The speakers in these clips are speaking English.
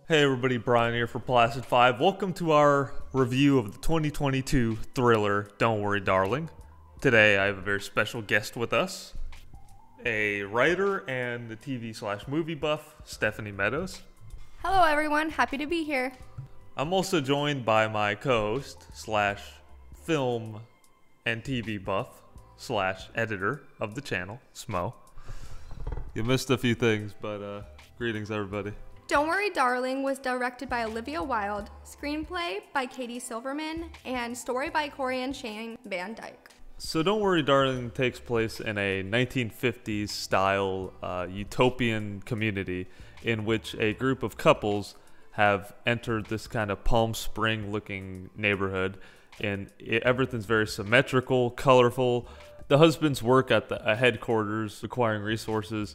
Hey everybody, Brian here for Placid 5. Welcome to our review of the 2022 thriller, Don't Worry Darling. Today I have a very special guest with us, a writer and the TV/movie buff, Stephanie Meadows. Hello everyone, happy to be here. I'm also joined by my co-host / film and TV buff / editor of the channel, Smo. You missed a few things, but greetings everybody. Don't Worry Darling was directed by Olivia Wilde, screenplay by Katie Silberman, and story by Carey and Shane Van Dyke. So Don't Worry Darling takes place in a 1950s style utopian community in which a group of couples have entered this kind of Palm Spring looking neighborhood, and everything's very symmetrical, colorful. The husbands work at a headquarters acquiring resources.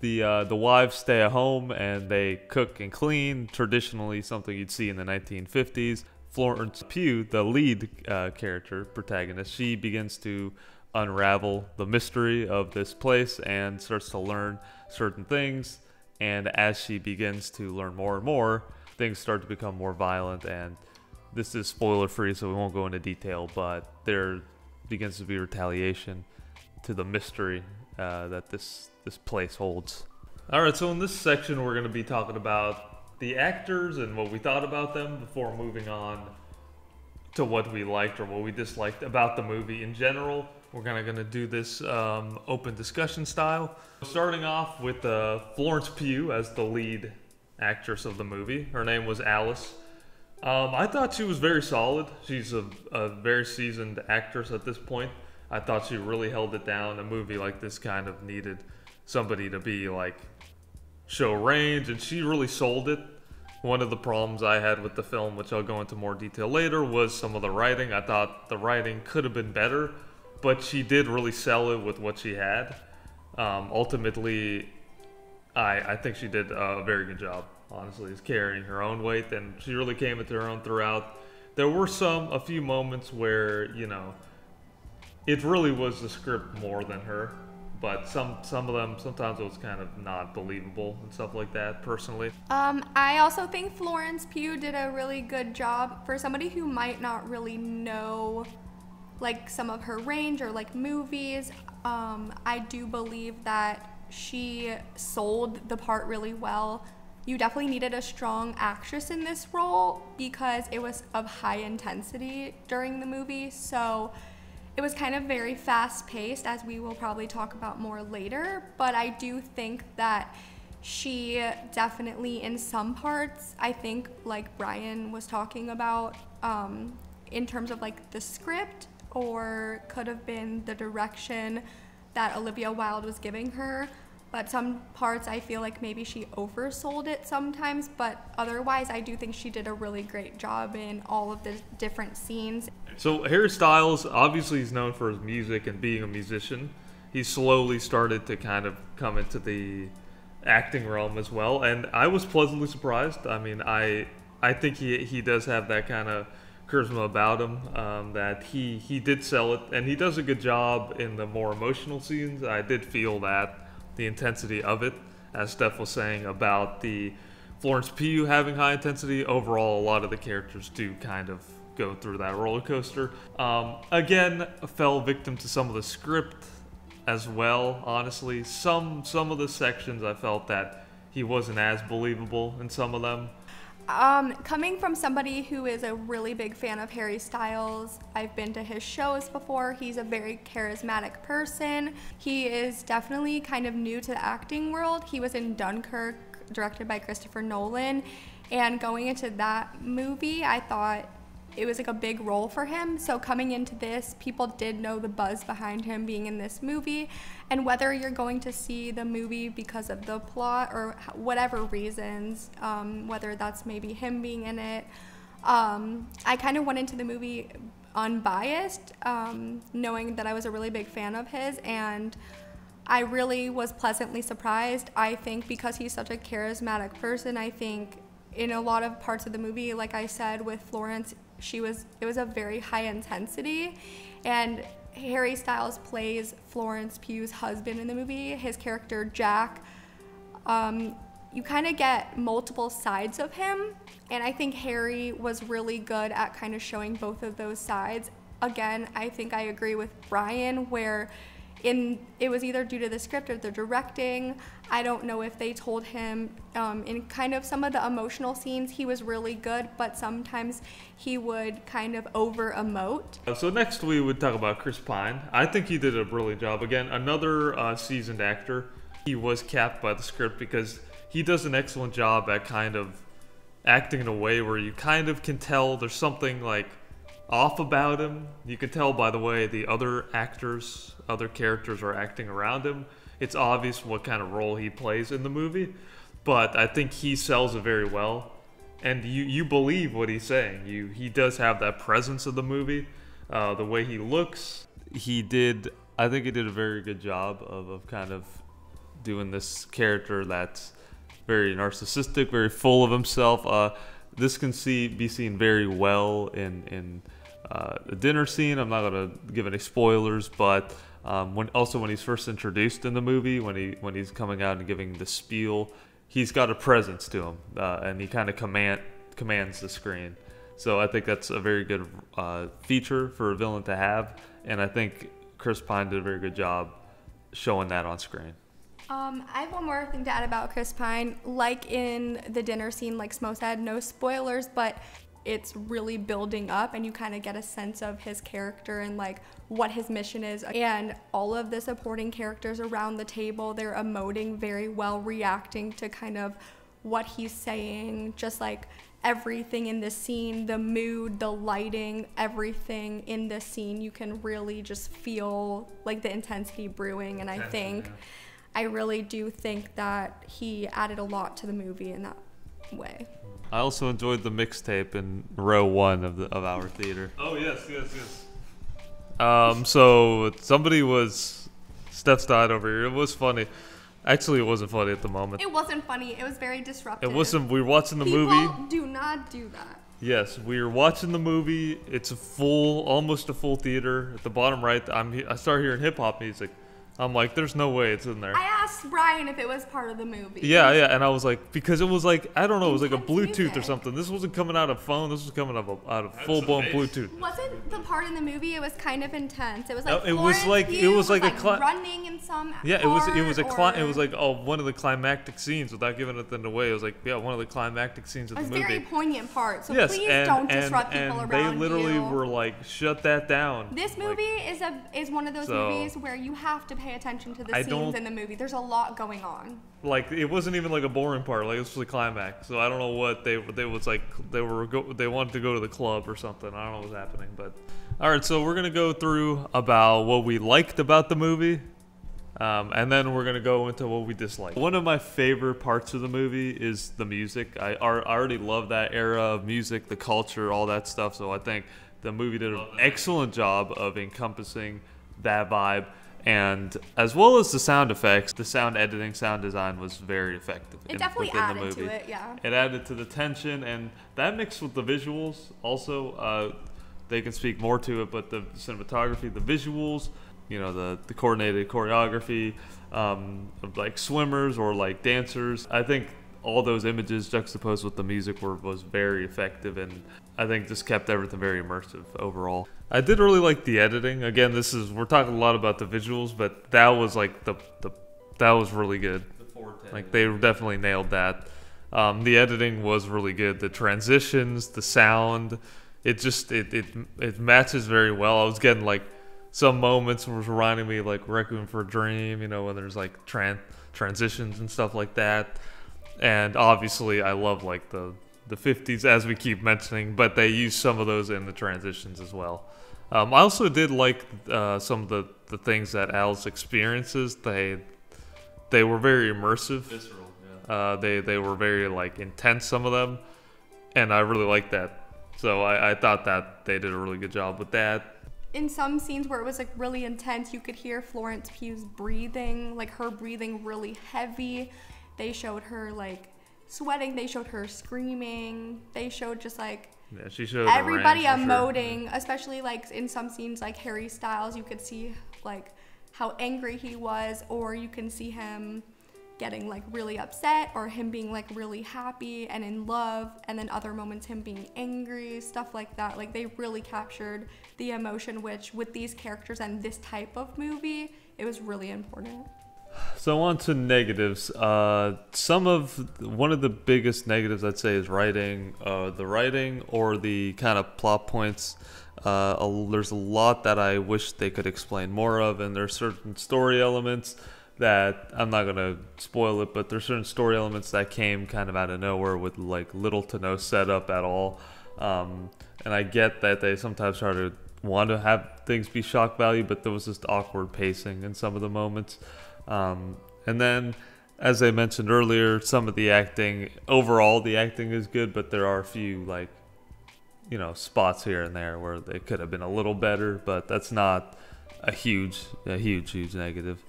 The wives stay at home and they cook and clean, traditionally something you'd see in the 1950s. Florence Pugh, the lead character, protagonist, she begins to unravel the mystery of this place and starts to learn certain things. And as she begins to learn more and more, things start to become more violent. And this is spoiler free, so we won't go into detail, but there begins to be retaliation to the mystery that this place holds. Alright, so in this section we're going to be talking about the actors and what we thought about them before moving on to what we liked or what we disliked about the movie in general. We're kind of going to do this open discussion style. Starting off with Florence Pugh as the lead actress of the movie. Her name was Alice. I thought she was very solid. She's a very seasoned actress at this point. I thought she really held it down. A movie like this kind of needed somebody to be like show range, and she really sold it. One of the problems I had with the film, which I'll go into more detail later, was some of the writing. I thought the writing could have been better, but she did really sell it with what she had. Ultimately, I think she did a very good job, honestly, is carrying her own weight, and she really came into her own throughout. There were a few moments where, it really was the script more than her, but some of them, sometimes it was kind of not believable and stuff like that, personally. I also think Florence Pugh did a really good job for somebody who might not really know like some of her range or like movies. I do believe that she sold the part really well. You definitely needed a strong actress in this role because it was of high intensity during the movie, so it was kind of very fast-paced, as we will probably talk about more later, but I do think that she definitely, in some parts, I think, like Brian was talking about, in terms of like the script, or could have been the direction that Olivia Wilde was giving her, but some parts I feel like maybe she oversold it sometimes, but otherwise I do think she did a really great job in all of the different scenes. So Harry Styles, obviously he's known for his music and being a musician. He slowly started to kind of come into the acting realm as well, and I was pleasantly surprised. I mean, I think he does have that kind of charisma about him, that he did sell it, and he does a good job in the more emotional scenes. I did feel that the intensity of it, as Steph was saying about the Florence Pugh having high intensity. Overall, a lot of the characters do kind of go through that roller coaster. Again, fell victim to some of the script as well, honestly. Some of the sections I felt that he wasn't as believable in some of them. Coming from somebody who is a really big fan of Harry Styles, I've been to his shows before. He's a very charismatic person. He is definitely kind of new to the acting world. He was in Dunkirk, directed by Christopher Nolan, and going into that movie, I thought it was like a big role for him. So coming into this, people did know the buzz behind him being in this movie, and whether you're going to see the movie because of the plot or whatever reasons, whether that's maybe him being in it, I kind of went into the movie unbiased, knowing that I was a really big fan of his, and I really was pleasantly surprised. I think because he's such a charismatic person, I think in a lot of parts of the movie, like I said with Florence, it was a very high intensity, and Harry Styles plays Florence Pugh's husband in the movie. His character Jack, you kind of get multiple sides of him. And I think Harry was really good at kind of showing both of those sides. Again, I think I agree with Brian where it was either due to the script or the directing. I don't know if they told him in kind of some of the emotional scenes he was really good, but sometimes he would kind of over emote. So next we would talk about Chris Pine. I think he did a brilliant job. Again, another seasoned actor. He was capped by the script because he does an excellent job at kind of acting in a way where you kind of can tell there's something like off about him. You can tell by the way the other characters are acting around him. It's obvious what kind of role he plays in the movie, but I think he sells it very well, and you believe what he's saying. He does have that presence of the movie, the way he looks. I think he did a very good job of kind of doing this character that's very narcissistic, very full of himself. This can be seen very well in the dinner scene. I'm not going to give any spoilers, but when he's first introduced in the movie, when he's coming out and giving the spiel, he's got a presence to him, and he kind of commands the screen. So I think that's a very good feature for a villain to have, and I think Chris Pine did a very good job showing that on screen. I have one more thing to add about Chris Pine. Like in the dinner scene, like Smo said, no spoilers, but it's really building up and you kind of get a sense of his character and like what his mission is. And all of the supporting characters around the table, they're emoting very well, reacting to kind of what he's saying, just like everything in this scene, the mood, the lighting, everything in this scene, you can really just feel like the intensity brewing. And I really do think that he added a lot to the movie in that way. I also enjoyed the mixtape in row 1 of our theater. Oh yes. So Steph's died over here. It was funny. Actually, it wasn't funny at the moment. It wasn't funny. It was very disruptive. It wasn't. We were watching the movie. People do not do that. Yes, we were watching the movie. It's almost a full theater. At the bottom right, I start hearing hip hop music. I'm like, there's no way it's in there. I asked Brian if it was part of the movie. Yeah, and I was like, because it was like, I don't know, it was like a Bluetooth or something. This wasn't coming out of phone. This was coming out of full-blown Bluetooth. Wasn't the part in the movie? It was kind of intense. It was like it was like running in some. Yeah, it was like one of the climactic scenes. Without giving it away, it was like one of the climactic scenes of the movie. It was a very poignant part. So yes, please don't disrupt people around you. And they literally were like, shut that down. This movie is one of those movies where you have to pay attention to the scenes in the movie. There's a lot going on. Like it wasn't even like a boring part. Like it was the climax. So I don't know what they wanted to go to the club or something. I don't know what's happening. But all right, so we're gonna go through about what we liked about the movie, and then we're gonna go into what we disliked. One of my favorite parts of the movie is the music. I already love that era of music, the culture, all that stuff. So I think the movie did an excellent job of encompassing that vibe. And as well as the sound effects, the sound editing, sound design was very effective. It definitely added to it, yeah. It added to the tension, and that mixed with the visuals also. They can speak more to it, but the cinematography, the visuals, the coordinated choreography, of like swimmers or like dancers. I think all those images juxtaposed with the music was very effective, and I think just kept everything very immersive overall. I did really like the editing. Again, we're talking a lot about the visuals, but that was like that was really good. Like they definitely nailed that. The editing was really good. The transitions, the sound, it matches very well. I was getting like some moments was reminding me like Requiem for a Dream, when there's like transitions and stuff like that. And obviously I love like the 50s, as we keep mentioning, but they use some of those in the transitions as well. I also did like some of the things that Alice experiences. They were very immersive. Visceral, yeah. They were very like intense, some of them, and I really liked that. So I thought that they did a really good job with that. In some scenes where it was like really intense, you could hear Florence Pugh's breathing, like her breathing really heavy. They showed her like sweating, they showed her screaming, they showed just like she showed everybody emoting, especially like in some scenes like Harry Styles, you could see like how angry he was, or you can see him getting like really upset, or him being like really happy and in love, and then other moments him being angry, stuff like that. Like they really captured the emotion, which with these characters and this type of movie, it was really important. So on to negatives. One of the biggest negatives I'd say is writing. The writing or the kind of plot points. There's a lot that I wish they could explain more of, and there's certain story elements that I'm not gonna spoil it, but there's certain story elements that came kind of out of nowhere with like little to no setup at all. And I get that they sometimes try to want to have things be shock value, but there was just awkward pacing in some of the moments. And then, as I mentioned earlier, some of the acting, overall the acting is good, but there are a few like, spots here and there where they could have been a little better, but that's not a huge negative.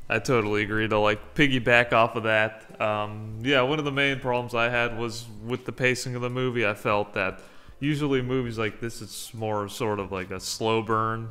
I totally agree. To like piggyback off of that, one of the main problems I had was with the pacing of the movie. I felt that usually movies like this, it's more sort of like a slow burn,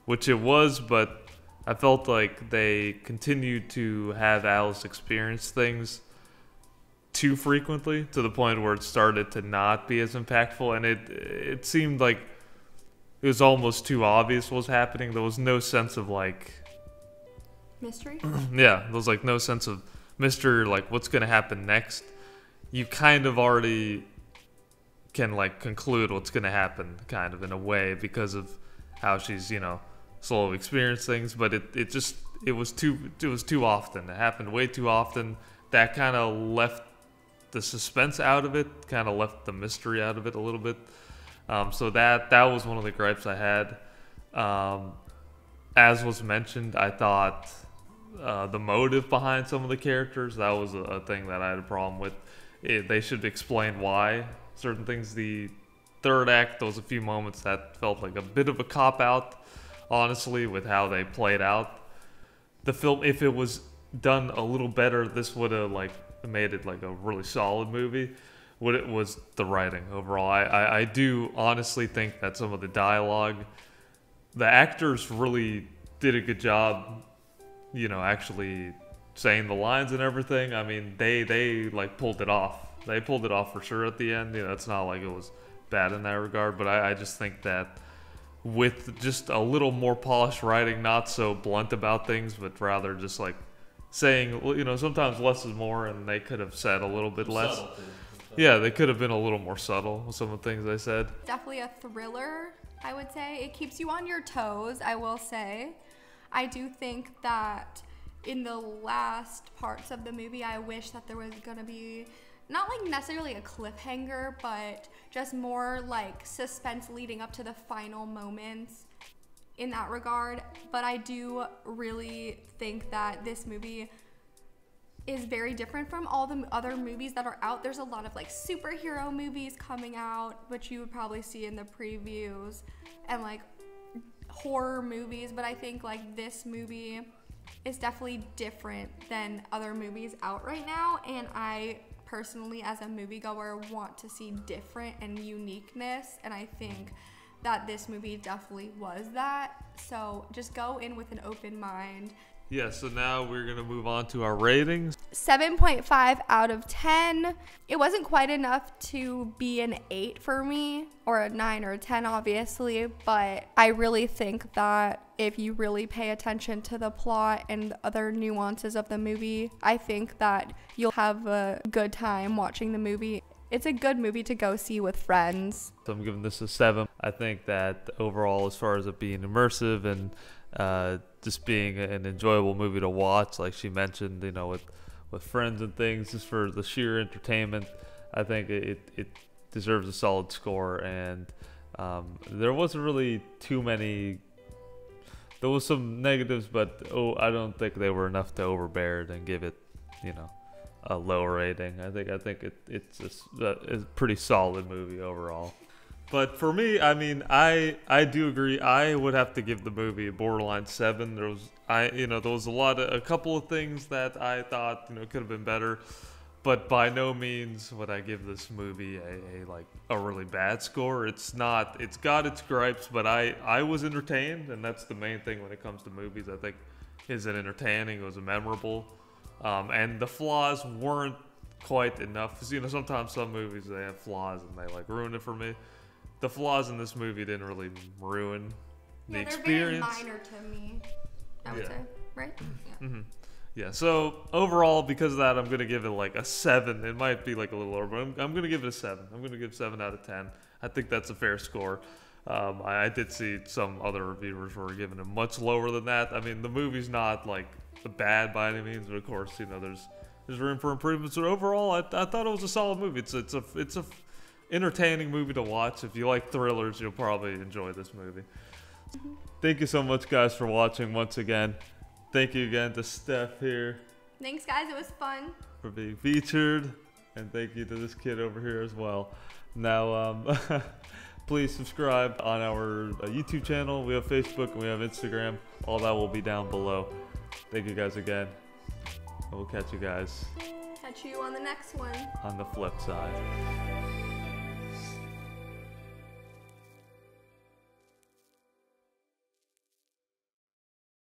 which it was, but I felt like they continued to have Alice experience things too frequently, to the point where it started to not be as impactful, and it seemed like it was almost too obvious what was happening. There was no sense of like mystery. Yeah, there was like no sense of mystery, like what's going to happen next. You kind of already can like conclude what's going to happen kind of in a way because of how she's, slowly experience things, but it was too often. It happened way too often. That kind of left the suspense out of it, kind of left the mystery out of it a little bit. So that was one of the gripes I had. As was mentioned, I thought the motive behind some of the characters, that was a thing that I had a problem with. They should explain why certain things. The third act, there was a few moments that felt like a bit of a cop-out, honestly, with how they played out. The film, if it was done a little better, this would have like made it like a really solid movie. What it was the writing overall. I do honestly think that some of the dialogue, the actors really did a good job, actually saying the lines and everything. I mean, they like pulled it off. They pulled it off for sure at the end. It's not like it was bad in that regard, but I just think that with just a little more polished writing, not so blunt about things, but rather just like saying, sometimes less is more, and they could have said a little bit less. Yeah, they could have been a little more subtle with some of the things they said. Definitely a thriller, I would say. It keeps you on your toes, I will say. I do think that in the last parts of the movie, I wish that there was going to be not like necessarily a cliffhanger, but just more like suspense leading up to the final moments in that regard. But I do really think that this movie is very different from all the other movies that are out. There's a lot of like superhero movies coming out, which you would probably see in the previews, and like horror movies, but I think like this movie is definitely different than other movies out right now, and I personally, as a moviegoer, want to see different and uniqueness, and I think that this movie definitely was that. So just go in with an open mind. Yeah, so now we're going to move on to our ratings. 7.5 out of 10. It wasn't quite enough to be an 8 for me, or a 9 or a 10, obviously, but I really think that if you really pay attention to the plot and the other nuances of the movie, I think that you'll have a good time watching the movie. It's a good movie to go see with friends. So I'm giving this a 7. I think that overall, as far as it being immersive and just being an enjoyable movie to watch, like she mentioned, with friends and things, just for the sheer entertainment, I think it deserves a solid score. And there wasn't really too many. There was some negatives, but I don't think they were enough to overbear it and give it, a low rating. I think it's just a pretty solid movie overall. But for me, I mean, I do agree. I would have to give the movie a borderline 7. There was a couple of things that I thought could have been better, but by no means would I give this movie a really bad score. It's not. It's got its gripes, but I was entertained, and that's the main thing when it comes to movies. I think is it entertaining? Was it memorable? and the flaws weren't quite enough. 'Cause, you know, sometimes some movies, they have flaws and they like ruin it for me. The flaws in this movie didn't really ruin the experience. They're very minor to me, I would say, right? Yeah. Mm-hmm. Yeah, so overall, because of that, I'm going to give it like a 7. It might be like a little over, but I'm going to give it a 7. I'm going to give 7 out of 10. I think that's a fair score. I did see some other reviewers were giving it much lower than that. I mean, the movie's not like bad by any means, but of course, you know, there's room for improvements. But overall, I thought it was a solid movie. It's a entertaining movie to watch. If you like thrillers, you'll probably enjoy this movie. Thank you so much, guys, for watching once again. Thank you again to Steph here. Thanks, guys. It was fun. For being featured. And thank you to this kid over here as well. Now, please subscribe on our YouTube channel. We have Facebook and we have Instagram. All that will be down below. Thank you guys again. And we'll catch you guys. Catch you on the next one. On the flip side.